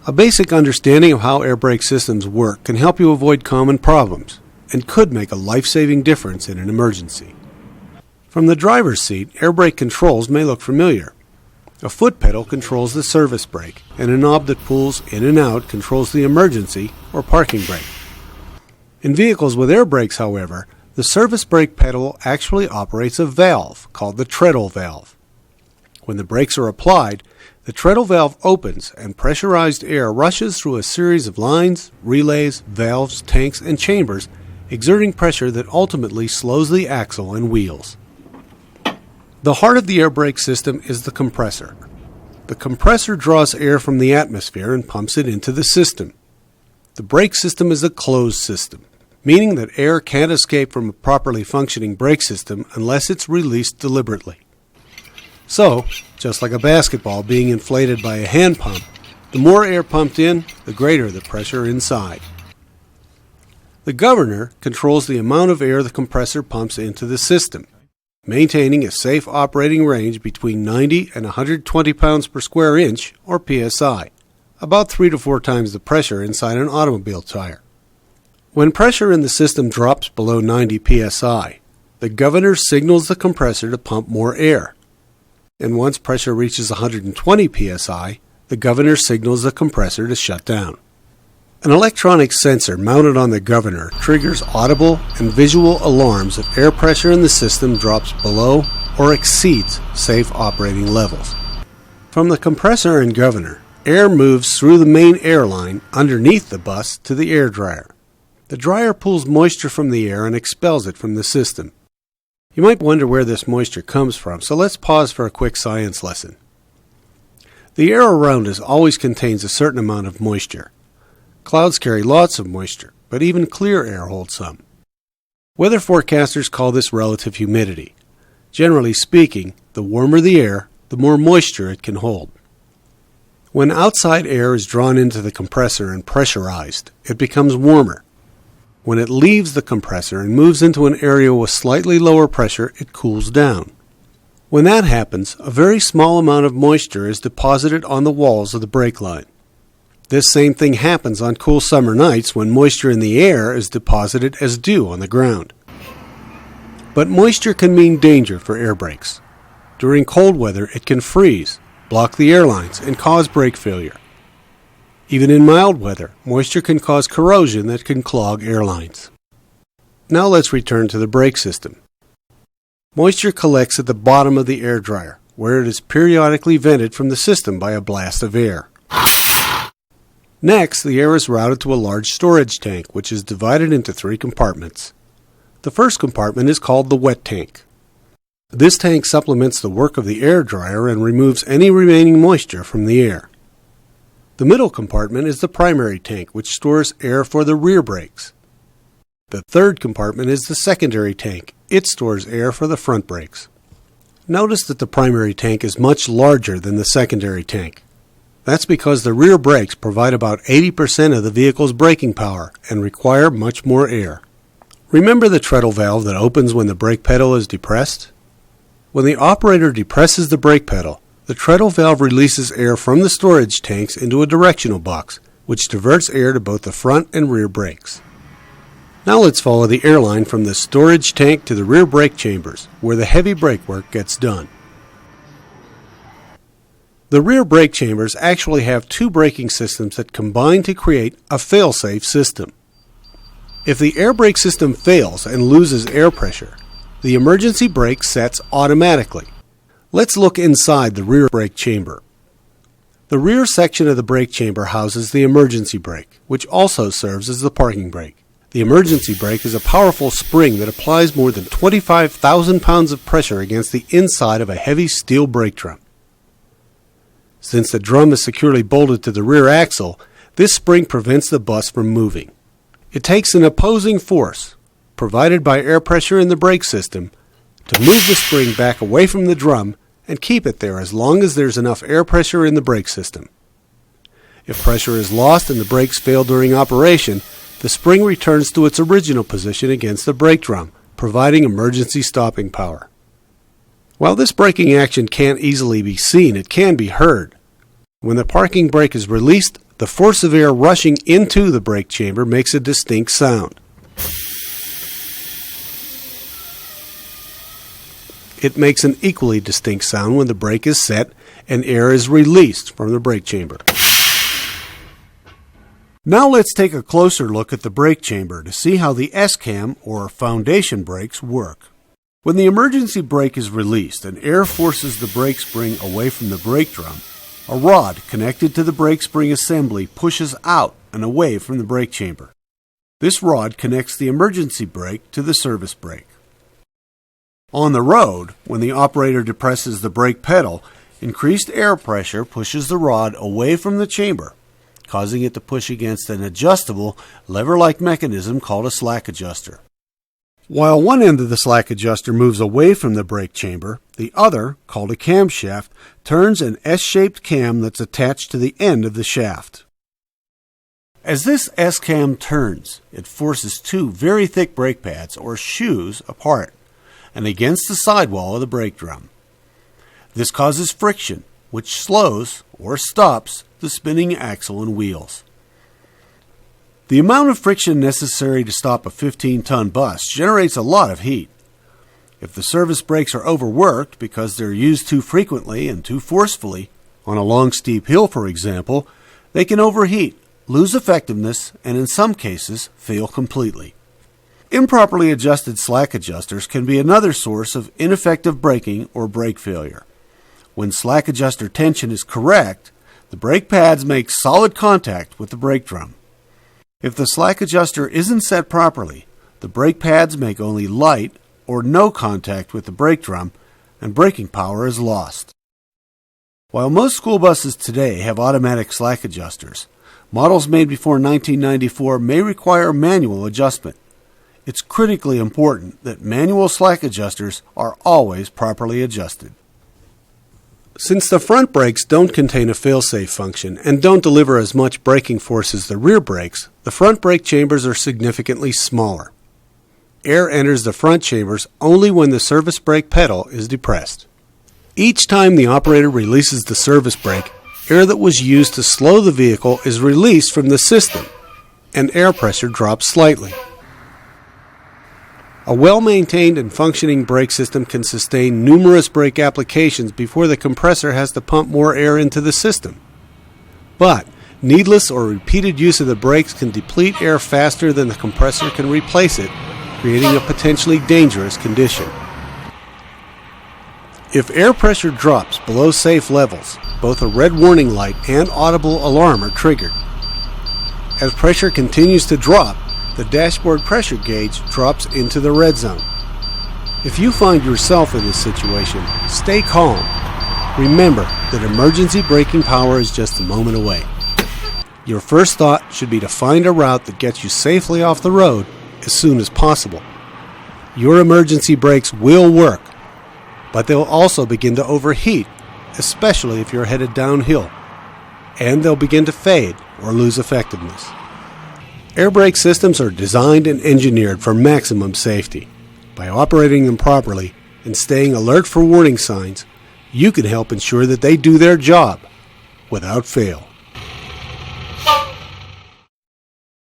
A basic understanding of how air brake systems work can help you avoid common problems and could make a life-saving difference in an emergency. From the driver's seat, air brake controls may look familiar. A foot pedal controls the service brake, and a knob that pulls in and out controls the emergency or parking brake. In vehicles with air brakes, however, the service brake pedal actually operates a valve called the treadle valve. When the brakes are applied, the treadle valve opens and pressurized air rushes through a series of lines, relays, valves, tanks, and chambers, exerting pressure that ultimately slows the axle and wheels. The heart of the air brake system is the compressor. The compressor draws air from the atmosphere and pumps it into the system. The brake system is a closed system, meaning that air can't escape from a properly functioning brake system unless it's released deliberately. So, just like a basketball being inflated by a hand pump, the more air pumped in, the greater the pressure inside. The governor controls the amount of air the compressor pumps into the system, maintaining a safe operating range between 90 and 120 pounds per square inch, or psi, about 3 to 4 times the pressure inside an automobile tire. When pressure in the system drops below 90 psi, the governor signals the compressor to pump more air. And once pressure reaches 120 psi, the governor signals the compressor to shut down. An electronic sensor mounted on the governor triggers audible and visual alarms if air pressure in the system drops below or exceeds safe operating levels. From the compressor and governor, air moves through the main air line underneath the bus to the air dryer. The dryer pulls moisture from the air and expels it from the system. You might wonder where this moisture comes from, so let's pause for a quick science lesson. The air around us always contains a certain amount of moisture. Clouds carry lots of moisture, but even clear air holds some. Weather forecasters call this relative humidity. Generally speaking, the warmer the air, the more moisture it can hold. When outside air is drawn into the compressor and pressurized, it becomes warmer. When it leaves the compressor and moves into an area with slightly lower pressure, it cools down. When that happens, a very small amount of moisture is deposited on the walls of the brake line. This same thing happens on cool summer nights when moisture in the air is deposited as dew on the ground. But moisture can mean danger for air brakes. During cold weather, it can freeze, block the air lines, and cause brake failure. Even in mild weather, moisture can cause corrosion that can clog air lines. Now let's return to the brake system. Moisture collects at the bottom of the air dryer, where it is periodically vented from the system by a blast of air. Next, the air is routed to a large storage tank, which is divided into 3 compartments. The first compartment is called the wet tank. This tank supplements the work of the air dryer and removes any remaining moisture from the air. The middle compartment is the primary tank, which stores air for the rear brakes. The third compartment is the secondary tank. It stores air for the front brakes. Notice that the primary tank is much larger than the secondary tank. That's because the rear brakes provide about 80% of the vehicle's braking power and require much more air. Remember the treadle valve that opens when the brake pedal is depressed? When the operator depresses the brake pedal, the treadle valve releases air from the storage tanks into a directional box, which diverts air to both the front and rear brakes. Now let's follow the air line from the storage tank to the rear brake chambers, where the heavy brake work gets done. The rear brake chambers actually have 2 braking systems that combine to create a fail-safe system. If the air brake system fails and loses air pressure, the emergency brake sets automatically. Let's look inside the rear brake chamber. The rear section of the brake chamber houses the emergency brake, which also serves as the parking brake. The emergency brake is a powerful spring that applies more than 25,000 pounds of pressure against the inside of a heavy steel brake drum. Since the drum is securely bolted to the rear axle, this spring prevents the bus from moving. It takes an opposing force, provided by air pressure in the brake system, to move the spring back away from the drum and keep it there as long as there's enough air pressure in the brake system. If pressure is lost and the brakes fail during operation, the spring returns to its original position against the brake drum, providing emergency stopping power. While this braking action can't easily be seen, it can be heard. When the parking brake is released, The force of air rushing into the brake chamber makes a distinct sound. It makes an equally distinct sound when the brake is set and air is released from the brake chamber. Now let's take a closer look at the brake chamber to see how the S-cam or foundation brakes work. When the emergency brake is released and air forces the brake spring away from the brake drum, a rod connected to the brake spring assembly pushes out and away from the brake chamber. This rod connects the emergency brake to the service brake. On the road, when the operator depresses the brake pedal, increased air pressure pushes the rod away from the chamber, causing it to push against an adjustable, lever-like mechanism called a slack adjuster. While one end of the slack adjuster moves away from the brake chamber, the other, called a camshaft, turns an S-shaped cam that's attached to the end of the shaft. As this S-cam turns, it forces two very thick brake pads, or shoes, apart and against the sidewall of the brake drum. This causes friction, which slows or stops the spinning axle and wheels. The amount of friction necessary to stop a 15-ton bus generates a lot of heat. If the service brakes are overworked because they're used too frequently and too forcefully, on a long steep hill for example, they can overheat, lose effectiveness, and in some cases fail completely. Improperly adjusted slack adjusters can be another source of ineffective braking or brake failure. When slack adjuster tension is correct, the brake pads make solid contact with the brake drum. If the slack adjuster isn't set properly, the brake pads make only light or no contact with the brake drum, and braking power is lost. While most school buses today have automatic slack adjusters, models made before 1994 may require manual adjustment. It's critically important that manual slack adjusters are always properly adjusted. Since the front brakes don't contain a fail-safe function and don't deliver as much braking force as the rear brakes, the front brake chambers are significantly smaller. Air enters the front chambers only when the service brake pedal is depressed. Each time the operator releases the service brake, air that was used to slow the vehicle is released from the system, and air pressure drops slightly. A well-maintained and functioning brake system can sustain numerous brake applications before the compressor has to pump more air into the system. But needless or repeated use of the brakes can deplete air faster than the compressor can replace it, creating a potentially dangerous condition. If air pressure drops below safe levels, both a red warning light and audible alarm are triggered. As pressure continues to drop, the dashboard pressure gauge drops into the red zone. If you find yourself in this situation, stay calm. Remember that emergency braking power is just a moment away. Your first thought should be to find a route that gets you safely off the road as soon as possible. Your emergency brakes will work, but they'll also begin to overheat, especially if you're headed downhill, and they'll begin to fade or lose effectiveness. Air brake systems are designed and engineered for maximum safety. By operating them properly and staying alert for warning signs, you can help ensure that they do their job without fail.